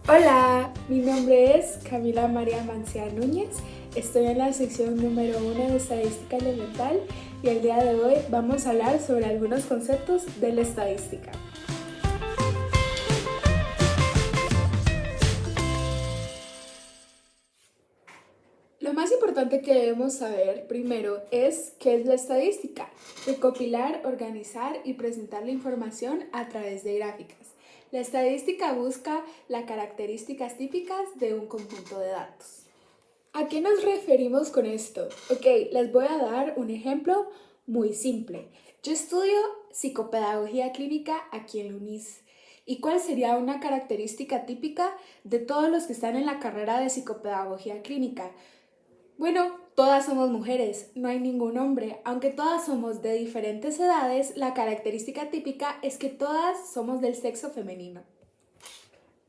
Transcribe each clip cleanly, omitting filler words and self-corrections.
Hola, mi nombre es Camila María Mancía Núñez, estoy en la sección número 1 de Estadística Elemental y el día de hoy vamos a hablar sobre algunos conceptos de la estadística. Lo más importante que debemos saber primero es qué es la estadística: recopilar, organizar y presentar la información a través de gráficas. La estadística busca las características típicas de un conjunto de datos. ¿A qué nos referimos con esto? Ok, les voy a dar un ejemplo muy simple. Yo estudio psicopedagogía clínica aquí en la UNIS. ¿Y cuál sería una característica típica de todos los que están en la carrera de psicopedagogía clínica? Bueno, todas somos mujeres, no hay ningún hombre. Aunque todas somos de diferentes edades, la característica típica es que todas somos del sexo femenino.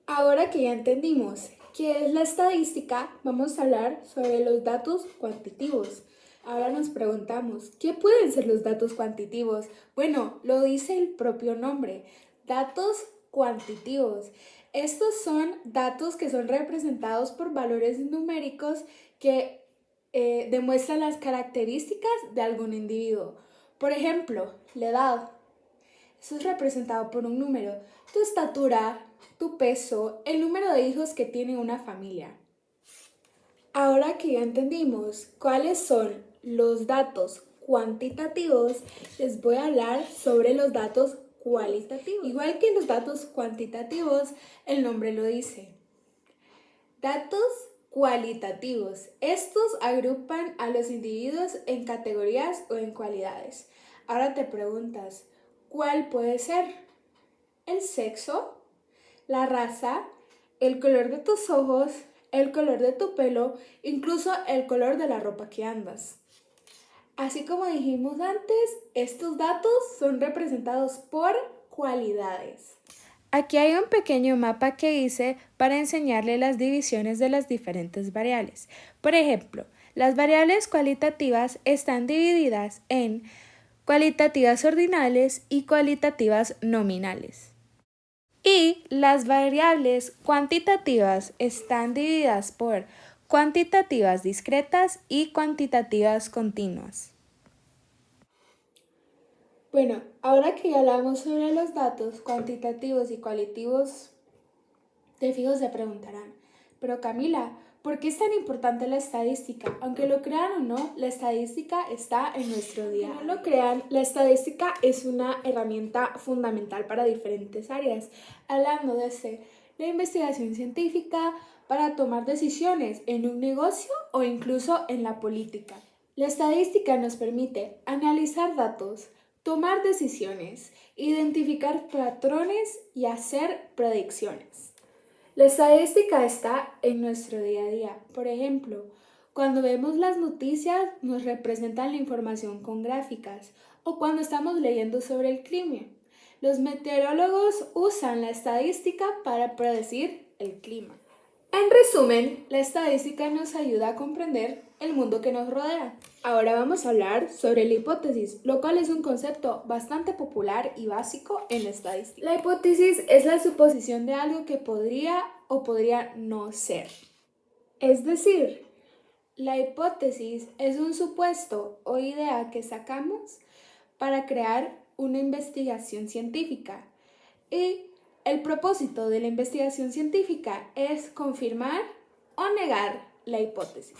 Ahora que ya entendimos qué es la estadística, vamos a hablar sobre los datos cuantitativos. Ahora nos preguntamos, ¿qué pueden ser los datos cuantitativos? Bueno, lo dice el propio nombre, datos cuantitativos. Estos son datos que son representados por valores numéricos que demuestran las características de algún individuo. Por ejemplo, la edad. Eso es representado por un número. Tu estatura, tu peso, el número de hijos que tiene una familia. Ahora que ya entendimos cuáles son los datos cuantitativos, les voy a hablar sobre los datos cualitativos. Igual que los datos cuantitativos, el nombre lo dice. Datos cualitativos. Estos agrupan a los individuos en categorías o en cualidades. Ahora te preguntas, ¿cuál puede ser? El sexo, la raza, el color de tus ojos, el color de tu pelo, incluso el color de la ropa que andas. Así como dijimos antes, estos datos son representados por cualidades. Aquí hay un pequeño mapa que hice para enseñarle las divisiones de las diferentes variables. Por ejemplo, las variables cualitativas están divididas en cualitativas ordinales y cualitativas nominales. Y las variables cuantitativas están divididas por cuantitativas discretas y cuantitativas continuas. Bueno, ahora que ya hablamos sobre los datos cuantitativos y cualitativos, de fijo se preguntarán, pero Camila, ¿por qué es tan importante la estadística? Aunque lo crean o no, la estadística está en nuestro día. Aunque no lo crean, la estadística es una herramienta fundamental para diferentes áreas, hablando desde la investigación científica para tomar decisiones en un negocio o incluso en la política. La estadística nos permite analizar datos, tomar decisiones, identificar patrones y hacer predicciones. La estadística está en nuestro día a día. Por ejemplo, cuando vemos las noticias nos representan la información con gráficas o cuando estamos leyendo sobre el clima. Los meteorólogos usan la estadística para predecir el clima. En resumen, la estadística nos ayuda a comprender el mundo que nos rodea. Ahora vamos a hablar sobre la hipótesis, lo cual es un concepto bastante popular y básico en la estadística. La hipótesis es la suposición de algo que podría o podría no ser. Es decir, la hipótesis es un supuesto o idea que sacamos para crear una investigación científica. Y el propósito de la investigación científica es confirmar o negar la hipótesis.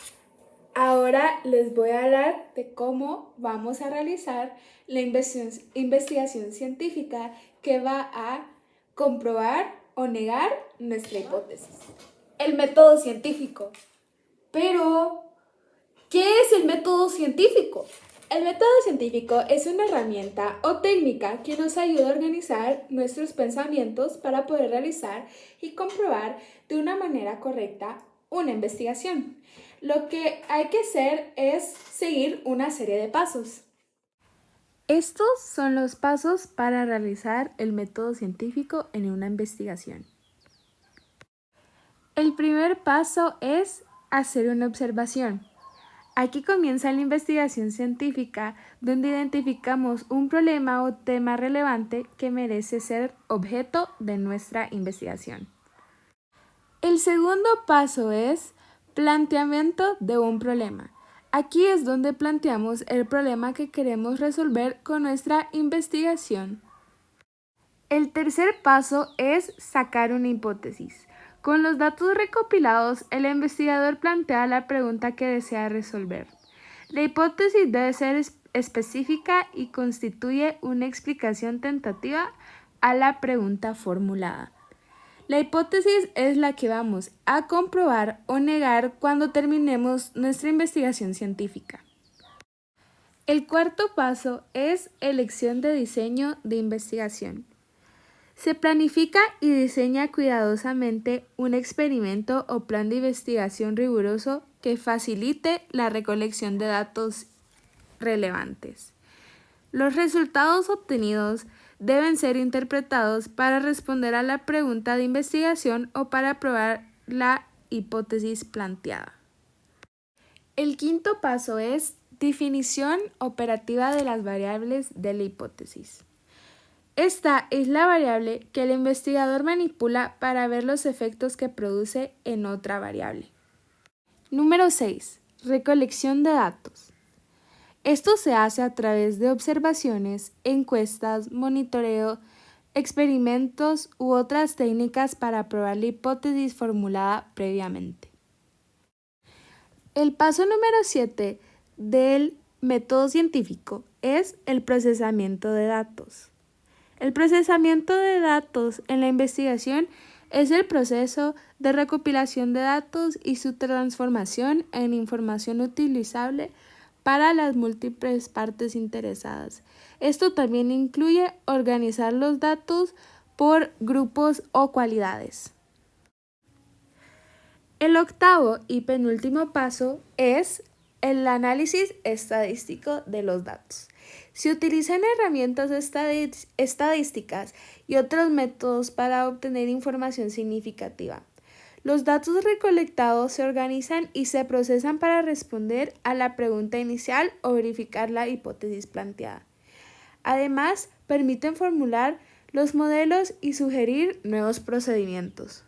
Ahora les voy a hablar de cómo vamos a realizar la investigación científica que va a comprobar o negar nuestra hipótesis. El método científico. Pero, ¿qué es el método científico? El método científico es una herramienta o técnica que nos ayuda a organizar nuestros pensamientos para poder realizar y comprobar de una manera correcta una investigación. Lo que hay que hacer es seguir una serie de pasos. Estos son los pasos para realizar el método científico en una investigación. El primer paso es hacer una observación. Aquí comienza la investigación científica, donde identificamos un problema o tema relevante que merece ser objeto de nuestra investigación. El segundo paso es planteamiento de un problema. Aquí es donde planteamos el problema que queremos resolver con nuestra investigación. El tercer paso es sacar una hipótesis. Con los datos recopilados, el investigador plantea la pregunta que desea resolver. La hipótesis debe ser específica y constituye una explicación tentativa a la pregunta formulada. La hipótesis es la que vamos a comprobar o negar cuando terminemos nuestra investigación científica. El cuarto paso es elección de diseño de investigación. Se planifica y diseña cuidadosamente un experimento o plan de investigación riguroso que facilite la recolección de datos relevantes. Los resultados obtenidos deben ser interpretados para responder a la pregunta de investigación o para probar la hipótesis planteada. El quinto paso es definición operativa de las variables de la hipótesis. Esta es la variable que el investigador manipula para ver los efectos que produce en otra variable. Número 6. Recolección de datos. Esto se hace a través de observaciones, encuestas, monitoreo, experimentos u otras técnicas para probar la hipótesis formulada previamente. El paso número 7 del método científico es el procesamiento de datos. El procesamiento de datos en la investigación es el proceso de recopilación de datos y su transformación en información utilizable para las múltiples partes interesadas. Esto también incluye organizar los datos por grupos o cualidades. El octavo y penúltimo paso es el análisis estadístico de los datos. Se utilizan herramientas estadísticas y otros métodos para obtener información significativa. Los datos recolectados se organizan y se procesan para responder a la pregunta inicial o verificar la hipótesis planteada. Además, permiten formular los modelos y sugerir nuevos procedimientos.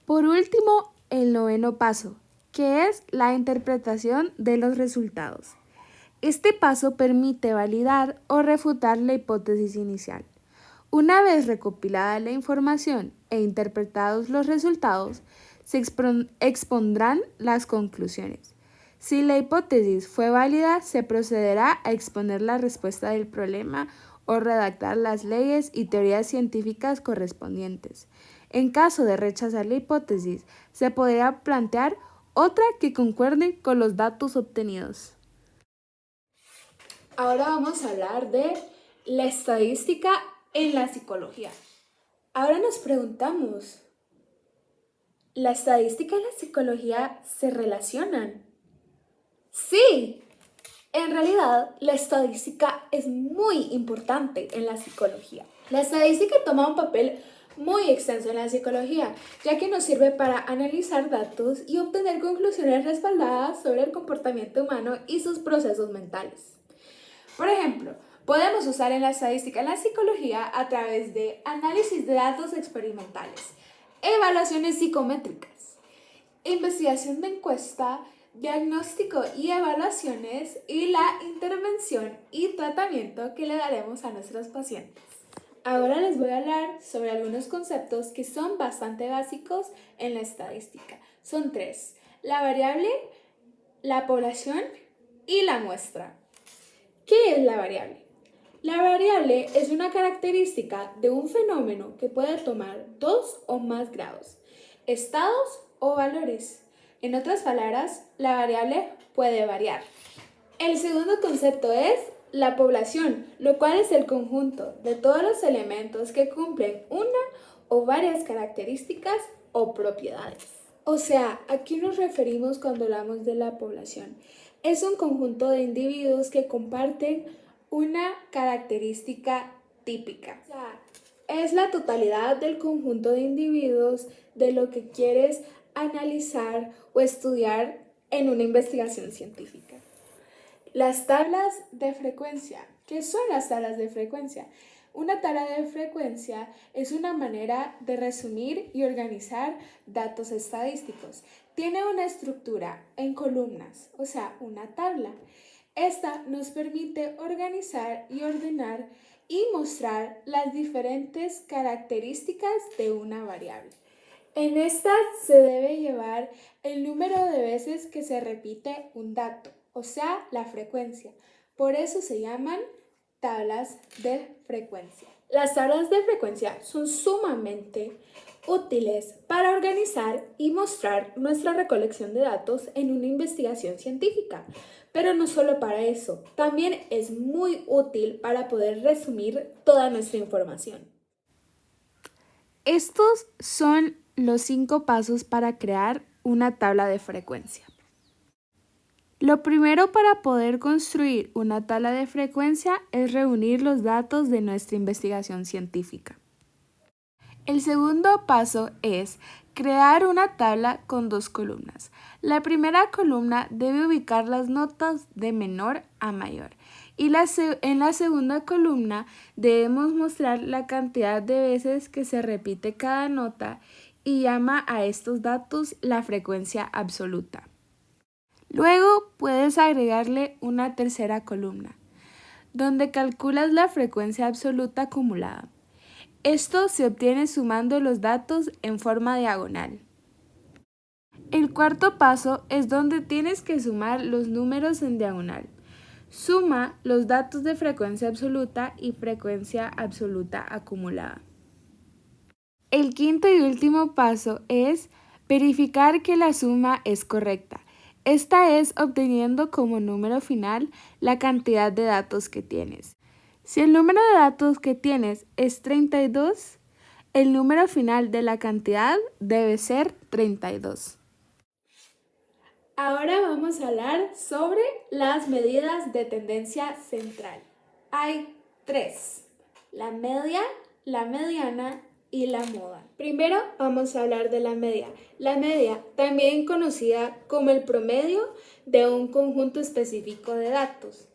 Por último, el noveno paso, que es la interpretación de los resultados. Este paso permite validar o refutar la hipótesis inicial. Una vez recopilada la información e interpretados los resultados, se expondrán las conclusiones. Si la hipótesis fue válida, se procederá a exponer la respuesta del problema o redactar las leyes y teorías científicas correspondientes. En caso de rechazar la hipótesis, se podrá plantear otra que concuerde con los datos obtenidos. Ahora vamos a hablar de la estadística en la psicología. Ahora nos preguntamos, ¿la estadística y la psicología se relacionan? Sí, en realidad la estadística es muy importante en la psicología. La estadística toma un papel muy extenso en la psicología, ya que nos sirve para analizar datos y obtener conclusiones respaldadas sobre el comportamiento humano y sus procesos mentales. Por ejemplo, podemos usar en la estadística en la psicología a través de análisis de datos experimentales, evaluaciones psicométricas, investigación de encuesta, diagnóstico y evaluaciones y la intervención y tratamiento que le daremos a nuestros pacientes. Ahora les voy a hablar sobre algunos conceptos que son bastante básicos en la estadística. Son 3: la variable, la población y la muestra. ¿Qué es la variable? La variable es una característica de un fenómeno que puede tomar 2 o más grados, estados o valores. En otras palabras, la variable puede variar. El segundo concepto es la población, lo cual es el conjunto de todos los elementos que cumplen una o varias características o propiedades. O sea, ¿a qué nos referimos cuando hablamos de la población? Es un conjunto de individuos que comparten una característica típica. O sea, es la totalidad del conjunto de individuos de lo que quieres analizar o estudiar en una investigación científica. Las tablas de frecuencia. ¿Qué son las tablas de frecuencia? Una tabla de frecuencia es una manera de resumir y organizar datos estadísticos. Tiene una estructura en columnas, o sea, una tabla. Esta nos permite organizar y ordenar y mostrar las diferentes características de una variable. En esta se debe llevar el número de veces que se repite un dato, o sea, la frecuencia. Por eso se llaman tablas de frecuencia. Las tablas de frecuencia son sumamente útiles para organizar y mostrar nuestra recolección de datos en una investigación científica. Pero no solo para eso, también es muy útil para poder resumir toda nuestra información. Estos son los 5 pasos para crear una tabla de frecuencia. Lo primero para poder construir una tabla de frecuencia es reunir los datos de nuestra investigación científica. El segundo paso es crear una tabla con 2 columnas. La primera columna debe ubicar las notas de menor a mayor y en la segunda columna debemos mostrar la cantidad de veces que se repite cada nota y llama a estos datos la frecuencia absoluta. Luego puedes agregarle una tercera columna, donde calculas la frecuencia absoluta acumulada. Esto se obtiene sumando los datos en forma diagonal. El cuarto paso es donde tienes que sumar los números en diagonal. Suma los datos de frecuencia absoluta y frecuencia absoluta acumulada. El quinto y último paso es verificar que la suma es correcta. Esta es obteniendo como número final la cantidad de datos que tienes. Si el número de datos que tienes es 32, el número final de la cantidad debe ser 32. Ahora vamos a hablar sobre las medidas de tendencia central. Hay 3: la media, la mediana y la moda. Primero vamos a hablar de la media. La media, también conocida como el promedio de un conjunto específico de datos.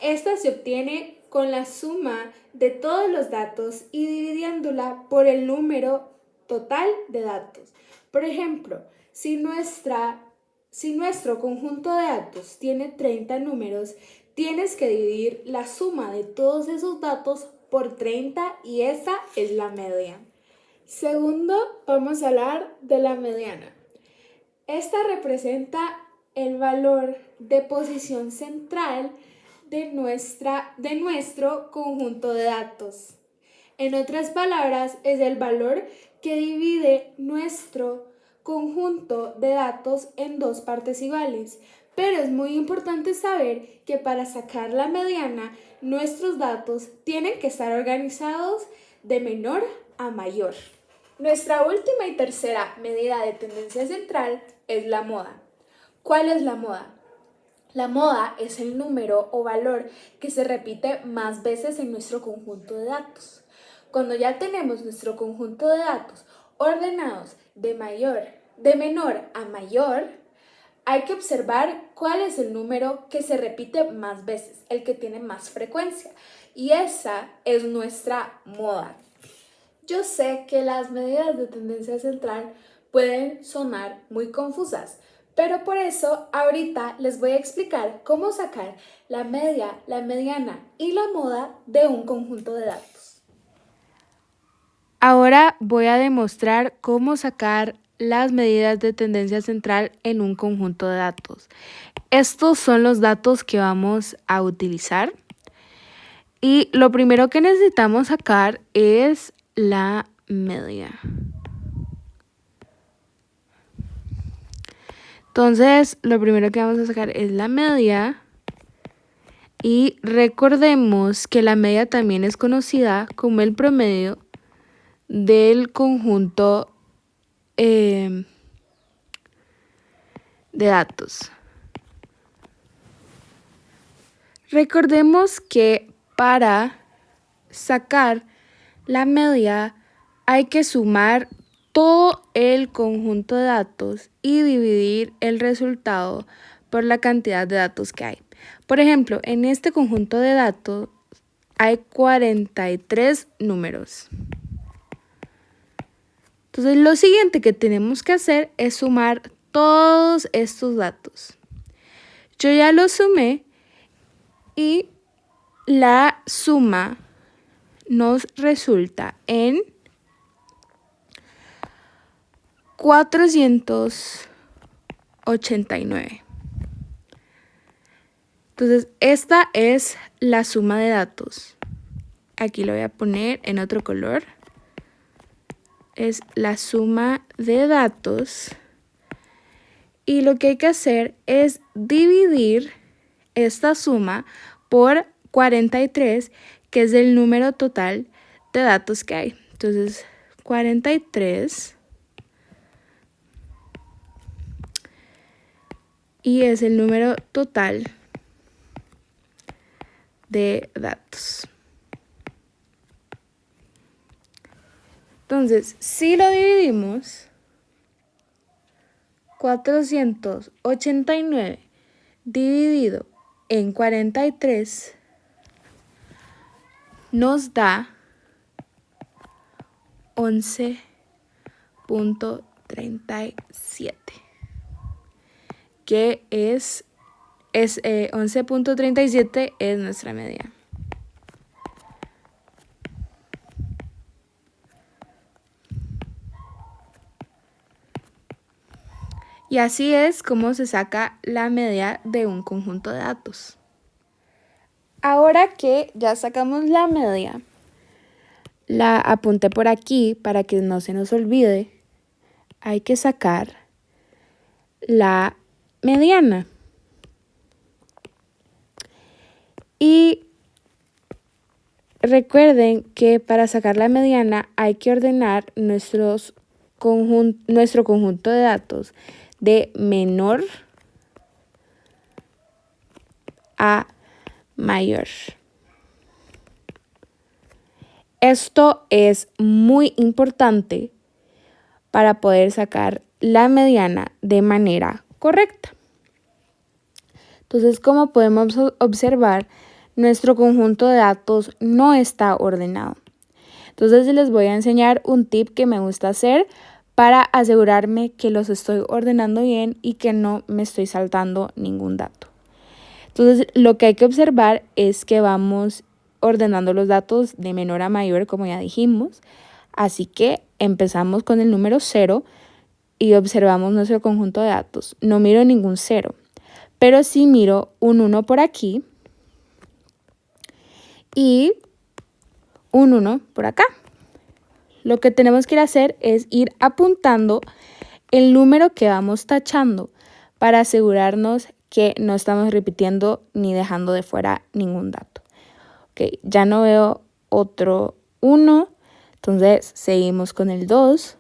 Esta se obtiene con la suma de todos los datos y dividiéndola por el número total de datos. Por ejemplo, si nuestro conjunto de datos tiene 30 números, tienes que dividir la suma de todos esos datos por 30 y esa es la media. Segundo, vamos a hablar de la mediana. Esta representa el valor de posición central de nuestro conjunto de datos. En otras palabras, es el valor que divide nuestro conjunto de datos en 2 partes iguales. Pero es muy importante saber que para sacar la mediana, nuestros datos tienen que estar organizados de menor a mayor. Nuestra última y tercera medida de tendencia central es la moda. ¿Cuál es la moda? La moda es el número o valor que se repite más veces en nuestro conjunto de datos. Cuando ya tenemos nuestro conjunto de datos ordenados de menor a mayor, hay que observar cuál es el número que se repite más veces, el que tiene más frecuencia. Y esa es nuestra moda. Yo sé que las medidas de tendencia central pueden sonar muy confusas, pero por eso ahorita les voy a explicar cómo sacar la media, la mediana y la moda de un conjunto de datos. Ahora voy a demostrar cómo sacar las medidas de tendencia central en un conjunto de datos. Estos son los datos que vamos a utilizar y lo primero que necesitamos sacar es la media. Entonces, lo primero que vamos a sacar es la media y recordemos que la media también es conocida como el promedio del conjunto de datos. Recordemos que para sacar la media hay que sumar todo el conjunto de datos y dividir el resultado por la cantidad de datos que hay. Por ejemplo, en este conjunto de datos hay 43 números. Entonces, lo siguiente que tenemos que hacer es sumar todos estos datos. Yo ya los sumé y la suma nos resulta en 489. Entonces, esta es la suma de datos. Aquí lo voy a poner en otro color. Es la suma de datos. Y lo que hay que hacer es dividir esta suma por 43, que es el número total de datos que hay. Entonces, 43 y es el número total de datos. Entonces, si lo dividimos, 489 dividido en 43 nos da 11.37, que es 11.37 es nuestra media. Y así es como se saca la media de un conjunto de datos. Ahora que ya sacamos la media, la apunté por aquí para que no se nos olvide, hay que sacar la mediana. Y recuerden que para sacar la mediana hay que ordenar nuestro conjunto de datos de menor a mayor. Esto es muy importante para poder sacar la mediana de manera correcta. Entonces, como podemos observar, nuestro conjunto de datos no está ordenado. Entonces, les voy a enseñar un tip que me gusta hacer para asegurarme que los estoy ordenando bien y que no me estoy saltando ningún dato. Entonces, lo que hay que observar es que vamos ordenando los datos de menor a mayor, como ya dijimos. Así que empezamos con el número 0 y observamos nuestro conjunto de datos. No miro ningún 0, pero sí miro un 1 por aquí y un 1 por acá. Lo que tenemos que ir a hacer es ir apuntando el número que vamos tachando para asegurarnos que no estamos repitiendo ni dejando de fuera ningún dato. Ok, ya no veo otro 1, entonces seguimos con el 2.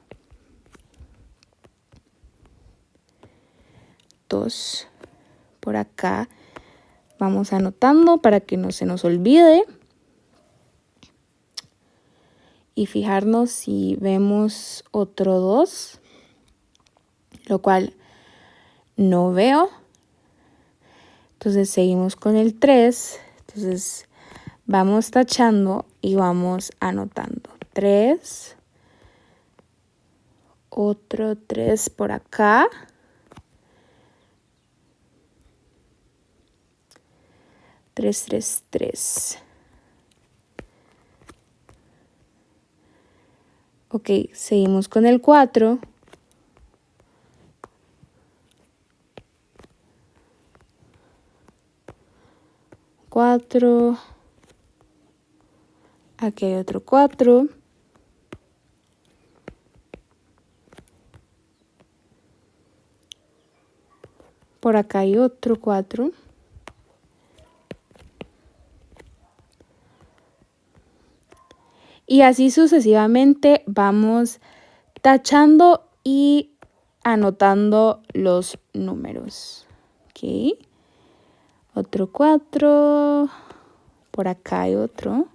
2 por acá. Vamos anotando para que no se nos olvide. Y fijarnos si vemos otro 2, lo cual no veo. Entonces seguimos con el 3. Entonces vamos tachando y vamos anotando. 3. Otro 3 por acá. 3, 3, 3. Ok, seguimos con el 4. 4. Aquí hay otro 4. Por acá hay otro 4. Y así sucesivamente vamos tachando y anotando los números. Ok. Otro 4. Por acá hay otro.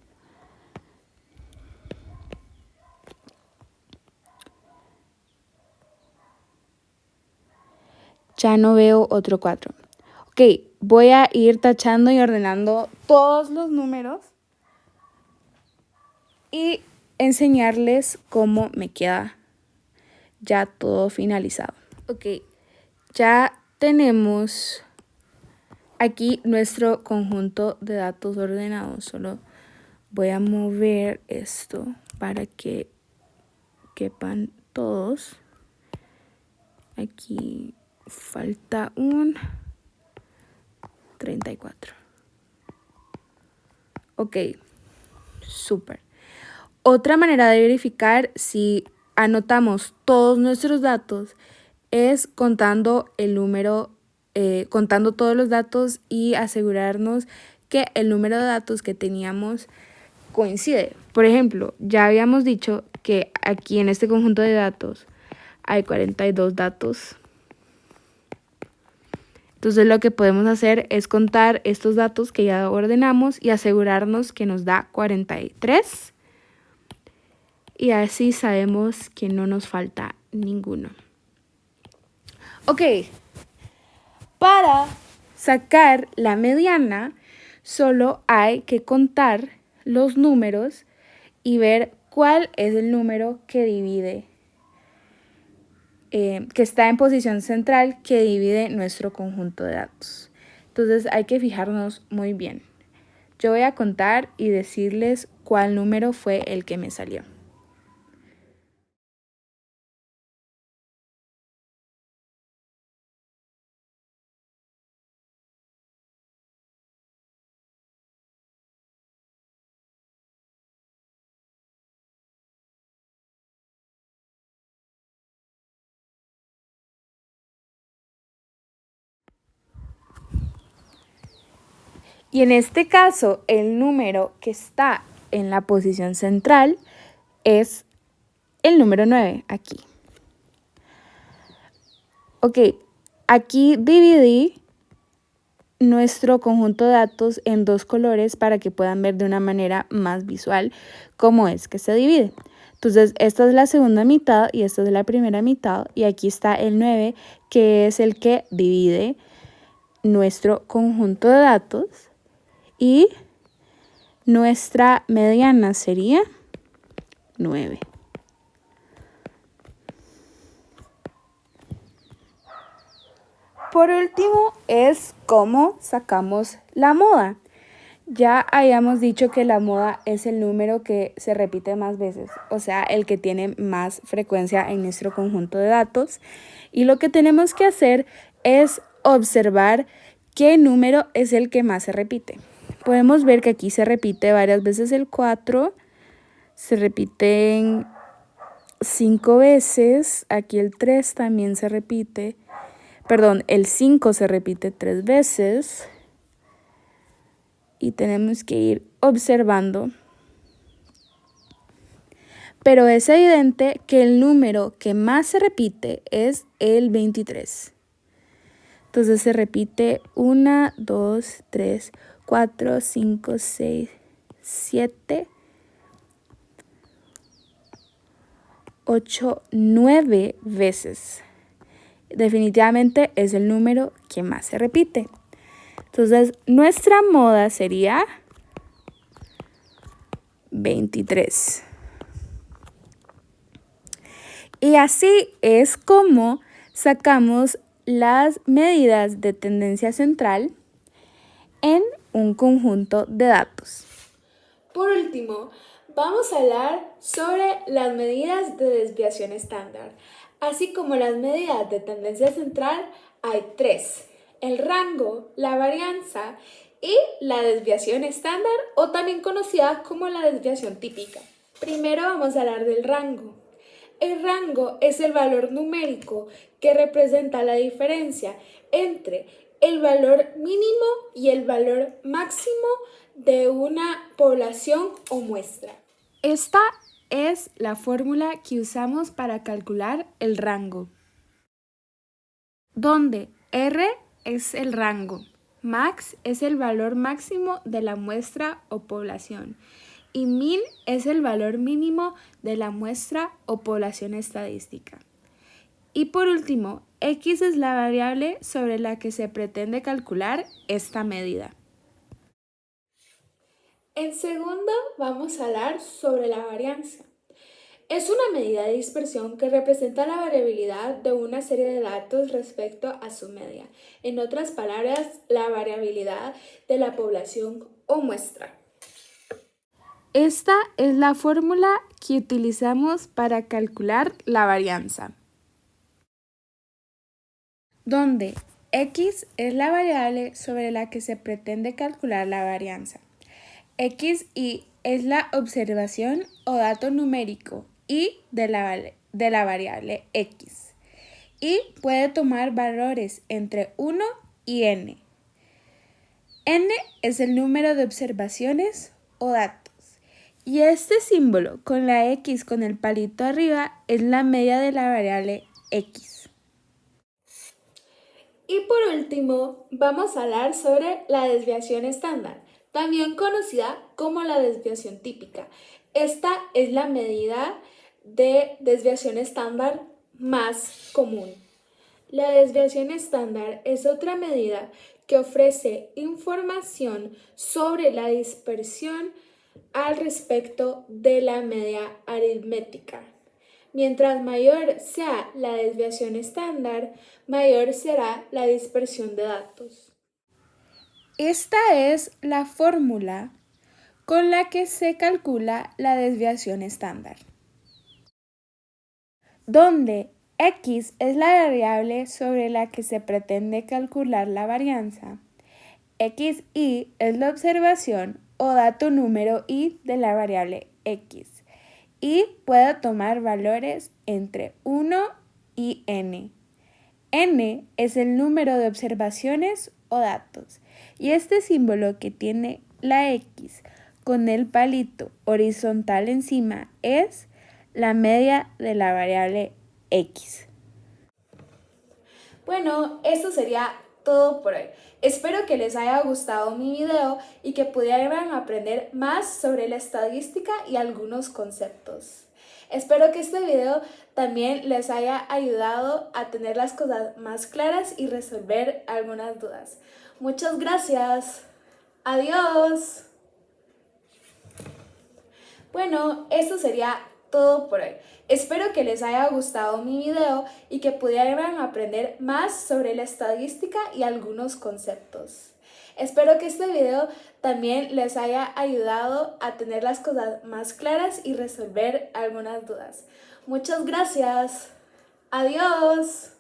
Ya no veo otro 4. Ok, voy a ir tachando y ordenando todos los números y enseñarles cómo me queda ya todo finalizado. Ok, ya tenemos aquí nuestro conjunto de datos ordenados. Solo voy a mover esto para que quepan todos. Aquí falta un 34. Ok, súper. Otra manera de verificar si anotamos todos nuestros datos es contando el número, contando todos los datos y asegurarnos que el número de datos que teníamos coincide. Por ejemplo, ya habíamos dicho que aquí en este conjunto de datos hay 42 datos. Entonces lo que podemos hacer es contar estos datos que ya ordenamos y asegurarnos que nos da 43. Y así sabemos que no nos falta ninguno. Ok, para sacar la mediana solo hay que contar los números y ver cuál es el número que divide, que está en posición central, que divide nuestro conjunto de datos. Entonces hay que fijarnos muy bien. Yo voy a contar y decirles cuál número fue el que me salió. Y en este caso, el número que está en la posición central es el número 9, aquí. Ok, aquí dividí nuestro conjunto de datos en dos colores para que puedan ver de una manera más visual cómo es que se divide. Entonces, esta es la segunda mitad y esta es la primera mitad. Y aquí está el 9, que es el que divide nuestro conjunto de datos. Y nuestra mediana sería 9. Por último es cómo sacamos la moda. Ya habíamos dicho que la moda es el número que se repite más veces, o sea, el que tiene más frecuencia en nuestro conjunto de datos. Y lo que tenemos que hacer es observar qué número es el que más se repite. Podemos ver que aquí se repite varias veces el 4, se repiten 5 veces, aquí el 3 también se repite, perdón, el 5 se repite 3 veces. Y tenemos que ir observando. Pero es evidente que el número que más se repite es el 23. Entonces se repite 1, 2, 3, 4, 5, 6, 7, 8, 9 veces. Definitivamente es el número que más se repite. Entonces nuestra moda sería 23. Y así es como sacamos las medidas de tendencia central en un conjunto de datos. Por último, vamos a hablar sobre las medidas de desviación estándar. Así como las medidas de tendencia central, hay 3: el rango, la varianza y la desviación estándar, o también conocida como la desviación típica. Primero vamos a hablar del rango. El rango es el valor numérico que representa la diferencia entre el valor mínimo y el valor máximo de una población o muestra. Esta es la fórmula que usamos para calcular el rango, donde R es el rango, max es el valor máximo de la muestra o población y min es el valor mínimo de la muestra o población estadística. Y por último, X es la variable sobre la que se pretende calcular esta medida. En segundo, vamos a hablar sobre la varianza. Es una medida de dispersión que representa la variabilidad de una serie de datos respecto a su media. En otras palabras, la variabilidad de la población o muestra. Esta es la fórmula que utilizamos para calcular la varianza, donde X es la variable sobre la que se pretende calcular la varianza. XY es la observación o dato numérico y de la variable X. Y puede tomar valores entre 1 y n. N es el número de observaciones o datos. Y este símbolo con la X con el palito arriba es la media de la variable X. Y por último, vamos a hablar sobre la desviación estándar, también conocida como la desviación típica. Esta es la medida de desviación estándar más común. La desviación estándar es otra medida que ofrece información sobre la dispersión al respecto de la media aritmética. Mientras mayor sea la desviación estándar, mayor será la dispersión de datos. Esta es la fórmula con la que se calcula la desviación estándar, donde X es la variable sobre la que se pretende calcular la varianza. XY es la observación o dato número y de la variable X y puede tomar valores entre 1 y n. N es el número de observaciones o datos y este símbolo que tiene la X con el palito horizontal encima es la media de la variable X. Bueno, eso sería todo por hoy. Espero que les haya gustado mi video y que pudieran aprender más sobre la estadística y algunos conceptos. Espero que este video también les haya ayudado a tener las cosas más claras y resolver algunas dudas. Muchas gracias. Adiós. Bueno, eso sería todo por hoy. Espero que les haya gustado mi video y que pudieran aprender más sobre la estadística y algunos conceptos. Espero que este video también les haya ayudado a tener las cosas más claras y resolver algunas dudas. Muchas gracias. Adiós.